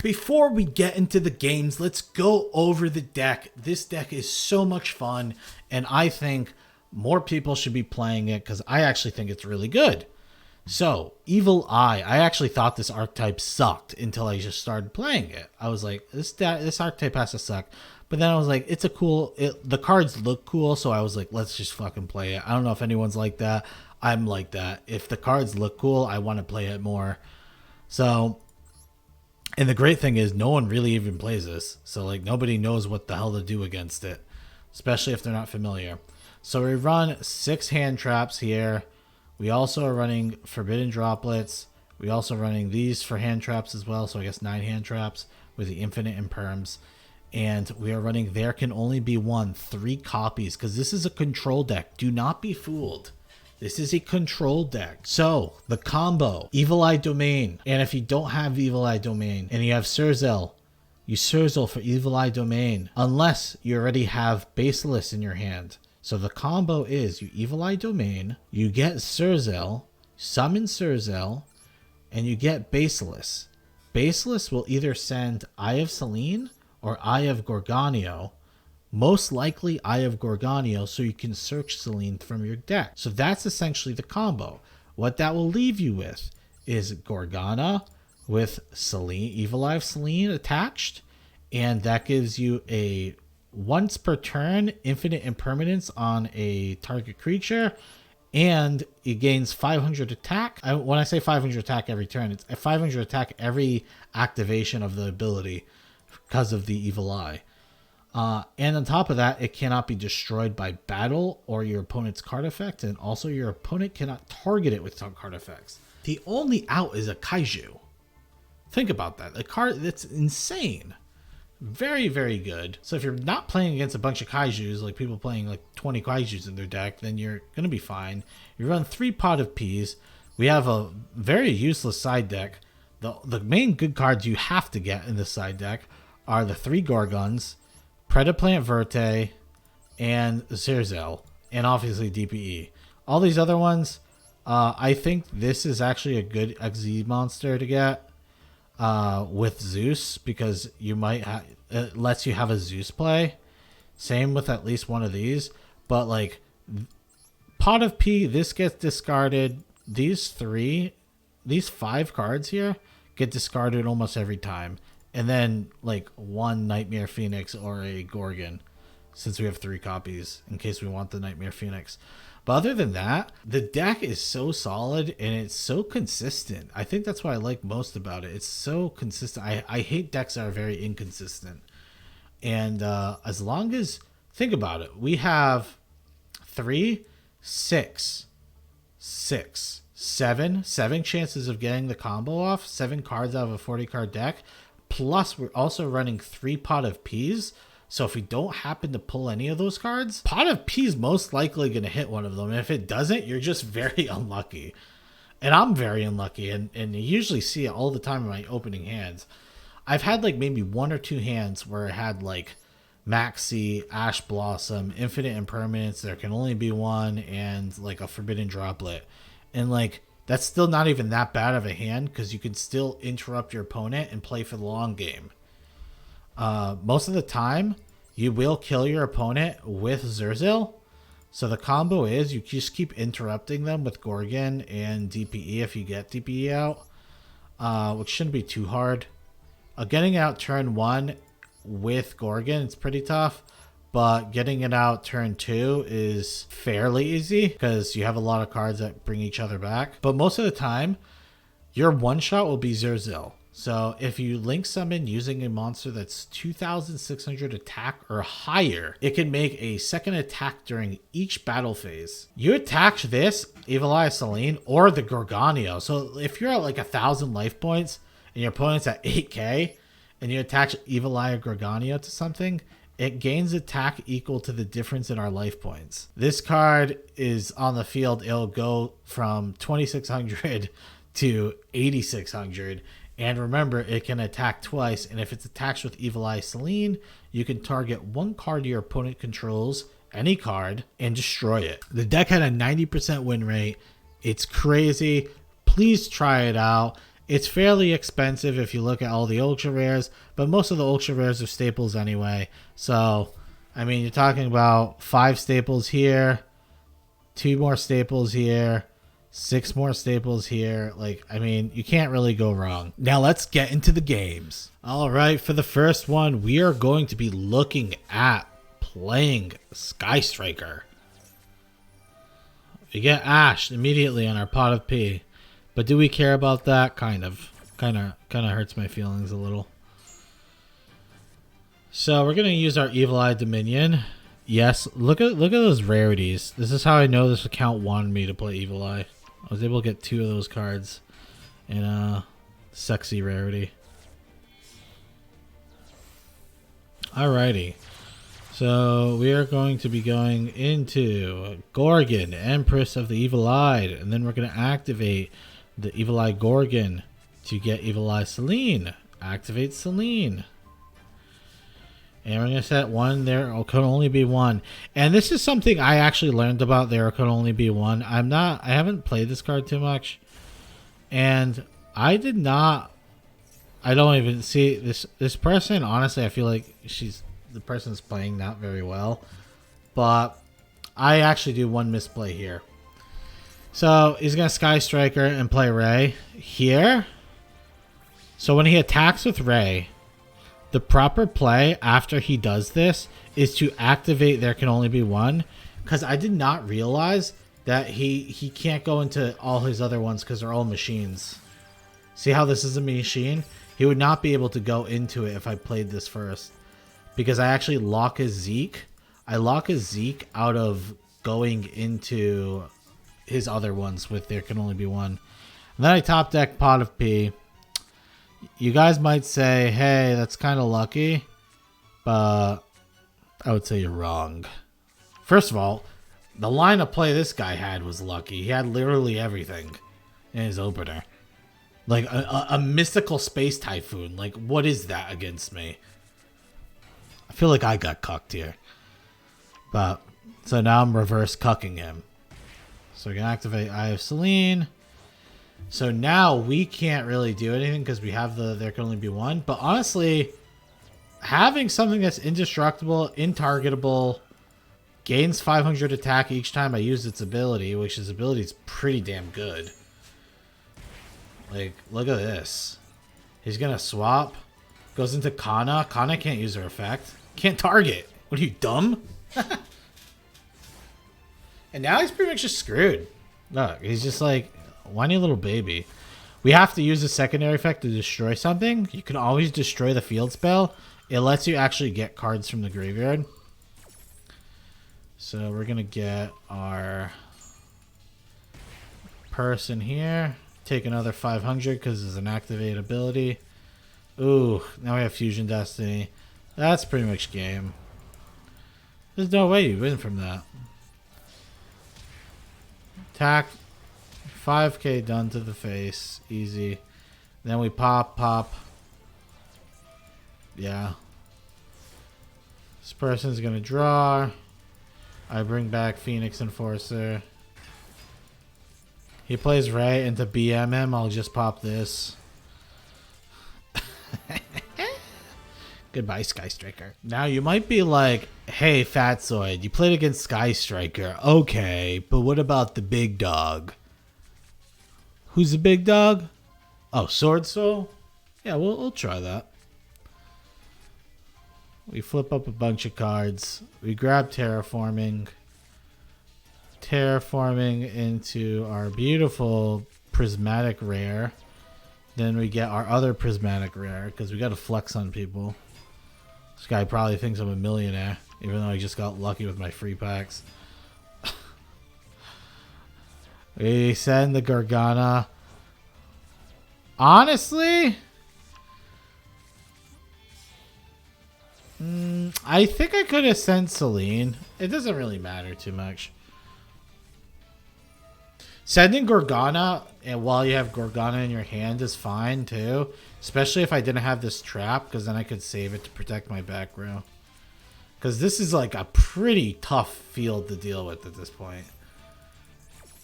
Before we get into the games, let's go over the deck. This deck is so much fun, and I think more people should be playing it because I actually think it's really good. So, Evil Eye. I actually thought this archetype sucked until I just started playing it. I was like, this archetype has to suck. But then I was like, the cards look cool, so I was like, let's just fucking play it. I don't know if anyone's like that. I'm like that. If the cards look cool, I want to play it more. So, and the great thing is no one really even plays this. So, like, nobody knows what the hell to do against it, especially if they're not familiar. So, we run 6 hand traps here. We also are running Forbidden Droplets. We also running these for hand traps as well. So I guess 9 hand traps with the Infinite Imperms. And we are running There Can Only Be One, 3 copies. Because this is a control deck. Do not be fooled. This is a control deck. So the combo, Evil Eye Domain. And if you don't have Evil Eye Domain and you have Surzel, you Surzel for Evil Eye Domain. Unless you already have Basilisk in your hand. So the combo is you Evil Eye Domain, you get Surzel, summon Surzel, and you get Basilisk. Basilisk will either send Eye of Selene or Eye of Gorgonio. Most likely Eye of Gorgonio, so you can search Selene from your deck. So that's essentially the combo. What that will leave you with is Gorgana with Selene, Evil Eye of Selene attached, and that gives you a once per turn infinite impermanence on a target creature, and it gains 500 attack. When I say 500 attack every turn, it's a 500 attack every activation of the ability because of the Evil Eye. And on top of that, it cannot be destroyed by battle or your opponent's card effect, and also your opponent cannot target it with some card effects. The only out is a Kaiju. Think about that. A card that's insane. Very, very good. So if you're not playing against a bunch of kaijus, like people playing like 20 kaijus in their deck, then you're going to be fine. You run 3 Pot of Peas. We have a very useless side deck. The main good cards you have to get in this side deck are the 3 Gorgons, Predaplant Verte, and Zirzel, and obviously DPE. All these other ones, I think this is actually a good XZ monster to get. With Zeus, because you might it lets you have a Zeus play. Same with at least one of these, but like Pot of P, this gets discarded. These 5 cards here get discarded almost every time, and then like 1 Nightmare Phoenix or a Gorgon, since we have 3 copies in case we want the Nightmare Phoenix. But other than that, the deck is so solid and it's so consistent. I think that's what I like most about it. It's so consistent. I hate decks that are very inconsistent. And as long as, think about it, we have 3, 6, 7 chances of getting the combo off, 7 cards out of a 40 card deck. Plus, we're also running 3 Pot of Peas. So if we don't happen to pull any of those cards, Pot of P is most likely going to hit one of them. And if it doesn't, you're just very unlucky. And I'm very unlucky. And you usually see it all the time in my opening hands. I've had like maybe 1 or 2 hands where I had like Maxi, Ash Blossom, Infinite Impermanence, There Can Only Be One, and like a Forbidden Droplet. And like, that's still not even that bad of a hand because you can still interrupt your opponent and play for the long game. Most of the time, you will kill your opponent with Zirzel. So the combo is you just keep interrupting them with Gorgon and DPE if you get DPE out, which shouldn't be too hard. Getting out turn 1 with Gorgon, it's pretty tough. But getting it out turn 2 is fairly easy because you have a lot of cards that bring each other back. But most of the time, your one shot will be Zirzel. So if you link summon using a monster that's 2,600 attack or higher, it can make a second attack during each battle phase. You attach this, Evil Eye Selene, or the Gorgonio. So if you're at like 1,000 life points and your opponent's at 8k, and you attach Evil Eye or Gorgonio to something, it gains attack equal to the difference in our life points. This card is on the field. It'll go from 2,600 to 8,600. And remember, it can attack twice, and if it's attached with Evil Eye Selene, you can target 1 card your opponent controls, any card, and destroy it. The deck had a 90% win rate. It's crazy. Please try it out. It's fairly expensive if you look at all the ultra rares, but most of the ultra rares are staples anyway. So, I mean, you're talking about 5 staples here, 2 more staples here, 6 more staples here. Like, I mean, you can't really go wrong. Now let's get into the games. All right, for the first one, we are going to be looking at playing Sky Striker. We get ashed immediately on our pot of P. But do we care about that? Kind of hurts my feelings a little. So we're gonna use our Evil Eye Dominion. Yes, look at those rarities. This is how I know this account wanted me to play Evil Eye. I was able to get 2 of those cards in a sexy rarity. Alrighty. So we are going to be going into Gorgon, Empress of the Evil Eye, and then we're going to activate the Evil Eye Gorgon to get Evil Eye Selene. Activate Selene. And we're going to set 1. There can only be 1. And this is something I actually learned about. There can only be 1. I haven't played this card too much. And I don't even see this person. Honestly, I feel like the person's playing not very well. But I actually do one misplay here. So he's going to Sky Striker and play Ray here. So when he attacks with Ray, the proper play after he does this is to activate There Can Only Be One. Because I did not realize that he can't go into all his other ones because they're all machines. See how this is a machine? He would not be able to go into it if I played this first. Because I actually lock his Zeke. I lock his Zeke out of going into his other ones with There Can Only Be One. And then I top deck Pot of P. You guys might say, hey, that's kind of lucky. But I would say you're wrong. First of all, the line of play this guy had was lucky. He had literally everything in his opener. Like a mystical space typhoon. Like, what is that against me? I feel like I got cucked here. But, so now I'm reverse cucking him. So we can activate Eye of Selene. So now we can't really do anything because we have the There Can Only Be One. But honestly, having something that's indestructible, intargetable, gains 500 attack each time I use its ability, which its ability is pretty damn good. Like, look at this. He's going to swap. Goes into Kana. Kana can't use her effect. Can't target. What are you, dumb? And now he's pretty much just screwed. Look, he's just like, whiny little baby. We have to use a secondary effect to destroy something. You can always destroy the field spell. It lets you actually get cards from the graveyard. So we're going to get our person here. Take another 500 because it's an activated ability. Ooh, now we have Fusion Destiny. That's pretty much game. There's no way you win from that. Attack. 5k done to the face. Easy. Then we pop. Yeah. This person's going to draw. I bring back Phoenix Enforcer. He plays Ray, and to BM him, I'll just pop this. Goodbye, Sky Striker. Now, you might be like, hey, Fatsoid, you played against Sky Striker. Okay, but what about the big dog? Who's the big dog? Oh, Sword Soul? Yeah, we'll try that. We flip up a bunch of cards. We grab Terraforming. Terraforming into our beautiful Prismatic Rare. Then we get our other Prismatic Rare because we got to flex on people. This guy probably thinks I'm a millionaire, even though I just got lucky with my free packs. We send the Gargana. Honestly, I think I could have sent Selene. It doesn't really matter too much. Sending Gorgana, and while you have Gorgana in your hand, is fine too. Especially if I didn't have this trap, because then I could save it to protect my back row. Because this is like a pretty tough field to deal with at this point.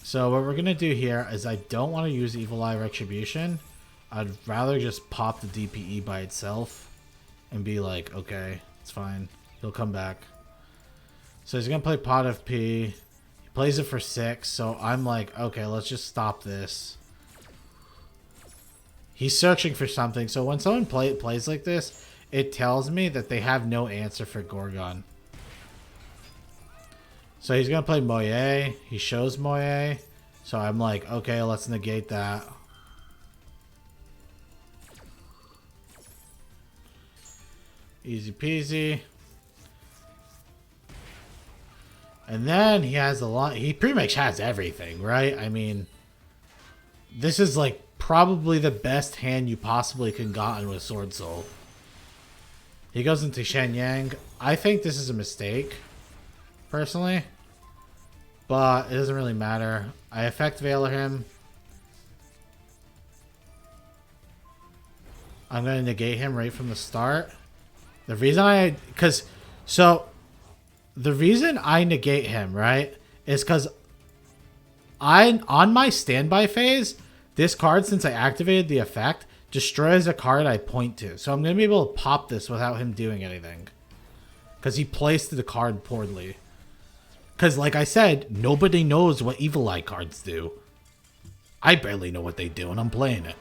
So what we're going to do here is I don't want to use Evil Eye Retribution. I'd rather just pop the DPE by itself and be like, okay, it's fine. He'll come back. So he's going to play Pot of P. He plays it for 6. So I'm like, okay, let's just stop this. He's searching for something. So when someone plays like this, it tells me that they have no answer for Gorgon. So he's going to play Moye. He shows Moye. So I'm like, okay, let's negate that. Easy peasy. And then he has a lot. He pretty much has everything, right? I mean, this is like probably the best hand you possibly can gotten with Sword Soul. He goes into Shen Yang. I think this is a mistake, personally. But it doesn't really matter. I effect Veiler him. I'm going to negate him right from the start. The reason the reason I negate him, right, is because on my standby phase, this card, since I activated the effect, destroys a card I point to. So I'm going to be able to pop this without him doing anything. Because he placed the card poorly. Because, like I said, nobody knows what Evil Eye cards do. I barely know what they do, and I'm playing it.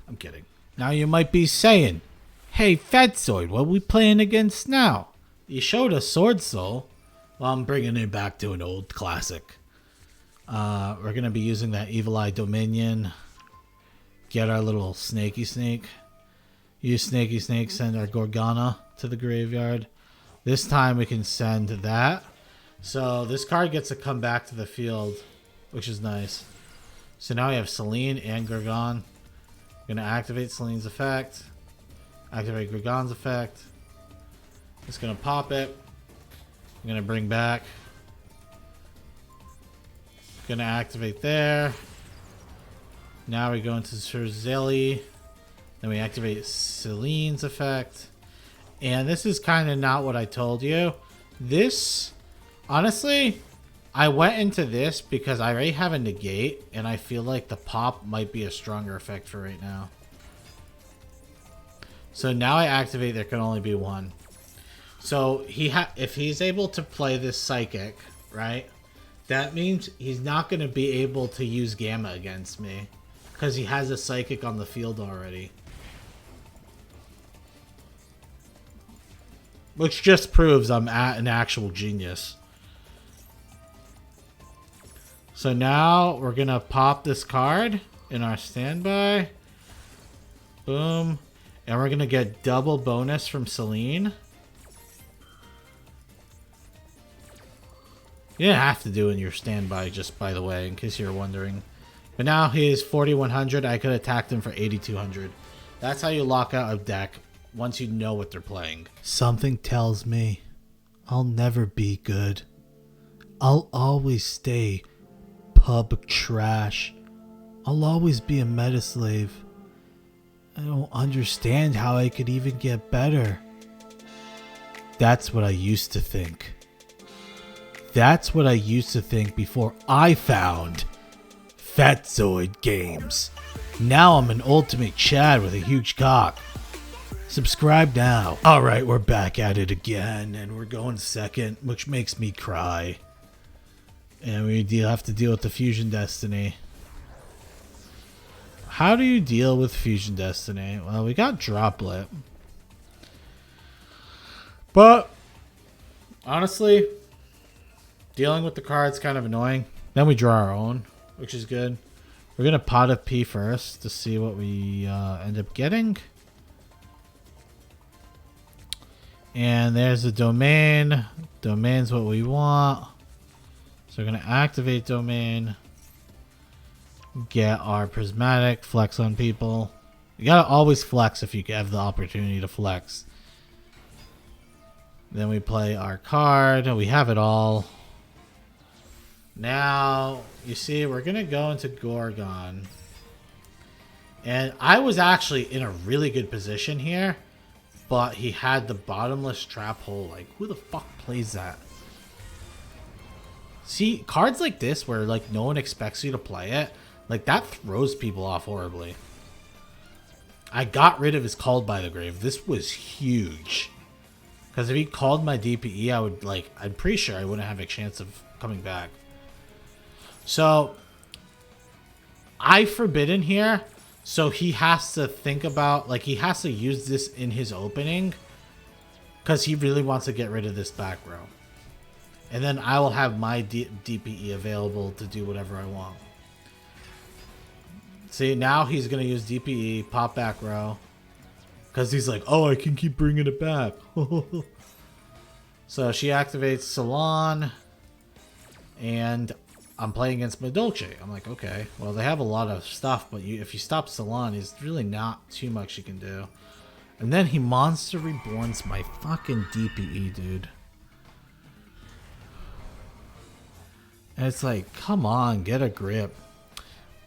I'm kidding. Now you might be saying, hey, Fatzoid, what are we playing against now? You showed us Sword Soul. Well, I'm bringing it back to an old classic. We're going to be using that Evil Eye Dominion. Get our little Snaky Snake. Use Snaky Snake, send our Gorgana to the graveyard. This time we can send that. So this card gets to come back to the field, which is nice. So now we have Selene and Gorgon. We're going to activate Selene's effect. Activate Gorgon's effect. It's going to pop it. I'm going to bring back. Going to activate there. Now we go into Cerzeli. Then we activate Selene's effect. And this is kind of not what I told you. This, honestly, I went into this because I already have a negate. And I feel like the pop might be a stronger effect for right now. So now I activate, there can only be one. So if he's able to play this Psychic, right? That means he's not going to be able to use Gamma against me. Because he has a Psychic on the field already. Which just proves I'm an actual genius. So now we're going to pop this card in our standby. Boom. And we're going to get double bonus from Selene. You didn't have to do in your standby, just by the way, in case you're wondering. But now he is 4,100. I could attack him for 8,200. That's how you lock out a deck once you know what they're playing. Something tells me I'll never be good. I'll always stay pub trash. I'll always be a meta slave. I don't understand how I could even get better. That's what I used to think. That's what I used to think before I found Fatzoid Games. Now I'm an ultimate Chad with a huge cock. Subscribe now. Alright, we're back at it again, and we're going second, which makes me cry. And we have to deal with the Fusion Destiny. How do you deal with Fusion Destiny? Well, we got Droplet. But, honestly, dealing with the card's kind of annoying. Then we draw our own, which is good. We're going to Pot of P first to see what we end up getting. And there's the Domain. Domain's what we want. So we're going to activate Domain. Get our Prismatic. Flex on people. You got to always flex if you have the opportunity to flex. Then we play our card. We have it all. Now, you see, we're going to go into Gorgon. And I was actually in a really good position here. But he had the bottomless trap hole. Like, who the fuck plays that? See, cards like this where, like, no one expects you to play it. Like, that throws people off horribly. I got rid of his Called by the Grave. This was huge. Because if he called my DPE, I would, like, I'm pretty sure I wouldn't have a chance of coming back. So, I forbidden here. So he has to think about, like, he has to use this in his opening. Because he really wants to get rid of this back row. And then I will have my DPE available to do whatever I want. See, now he's going to use DPE, pop back row. Because he's like, oh, I can keep bringing it back. So she activates Salon. And I'm playing against Madolce. I'm like, okay. Well, they have a lot of stuff. But if you stop Salon, there's really not too much you can do. And then he Monster Reborns my fucking DPE, dude. And it's like, come on, get a grip.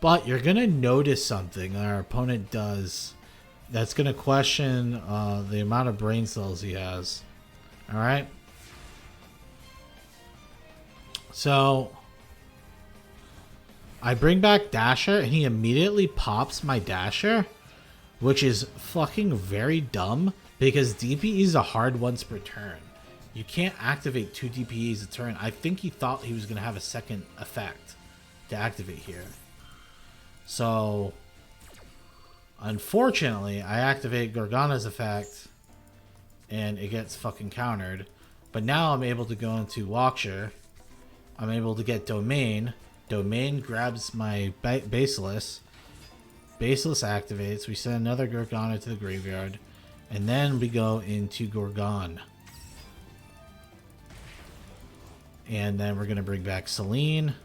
But you're going to notice something our opponent does that's going to question the amount of brain cells he has. Alright? So, I bring back Dasher, and he immediately pops my Dasher, which is fucking very dumb, because DPEs are hard once per turn. You can't activate 2 DPEs a turn. I think he thought he was going to have a second effect to activate here. So, unfortunately, I activate Gorgana's effect, and it gets fucking countered. But now I'm able to go into Walkshire. I'm able to get Domain. Domain grabs my Basilisk. Basilisk activates. We send another Gorgana to the graveyard. And then we go into Gorgon. And then we're going to bring back Selene.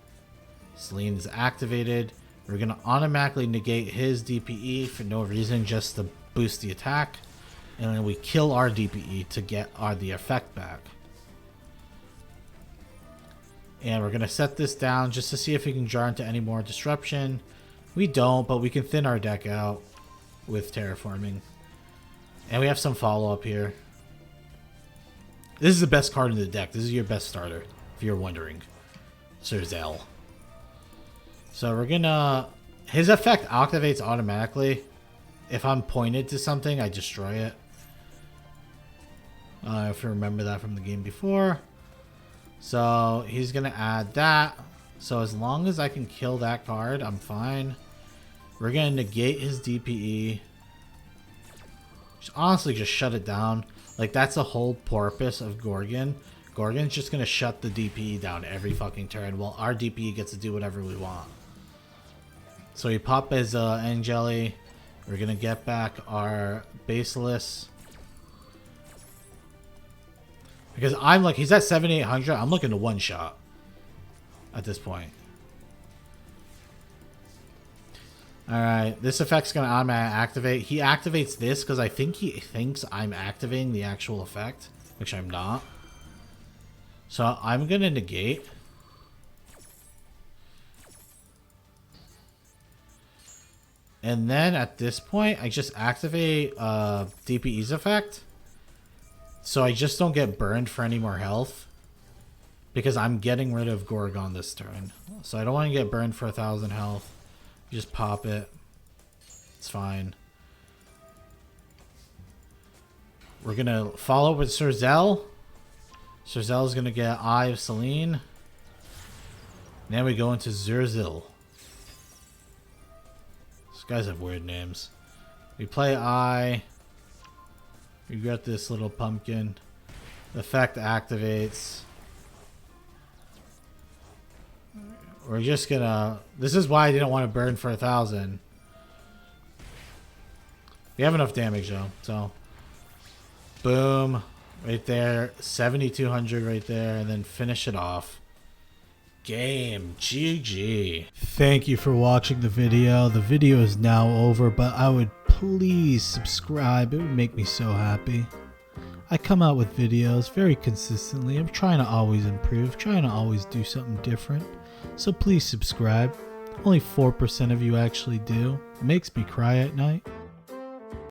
Selene is activated. We're going to automatically negate his DPE for no reason, just to boost the attack. And then we kill our DPE to get the effect back. And we're going to set this down just to see if we can draw into any more disruption. We don't, but we can thin our deck out with terraforming. And we have some follow-up here. This is the best card in the deck. This is your best starter, if you're wondering. Sir Zell. So we're gonna... His effect activates automatically. If I'm pointed to something, I destroy it. If you remember that from the game before. So he's gonna add that. So as long as I can kill that card, I'm fine. We're gonna negate his DPE. Honestly, just shut it down. Like, that's the whole purpose of Gorgon. Gorgon's just gonna shut the DPE down every fucking turn, while our DPE gets to do whatever we want. So we pop his Angeli. We're gonna get back our Basilisk. Because I'm like, he's at 7,800. I'm looking to one shot at this point. Alright, this effect's gonna automatically activate. He activates this because I think he thinks I'm activating the actual effect, which I'm not. So I'm gonna negate. And then at this point, I just activate DPE's effect. So I just don't get burned for any more health. Because I'm getting rid of Gorgon this turn. So I don't want to get burned for 1,000 health. You just pop it. It's fine. We're going to follow with Sir Zell. Sir Zell is going to get Eye of Selene. Then we go into Zurzil. These guys have weird names. We play Eye. We got this little pumpkin. The effect activates. We're just gonna... This is why I didn't want to burn for 1,000. We have enough damage though, so... Boom. Right there. 7,200 right there. And then finish it off. Game. GG. Thank you for watching the video. The video is now over, but I would please subscribe. It would make me so happy. I come out with videos very consistently. I'm trying to always improve, trying to always do something different. So please subscribe. Only 4% of you actually do. It makes me cry at night.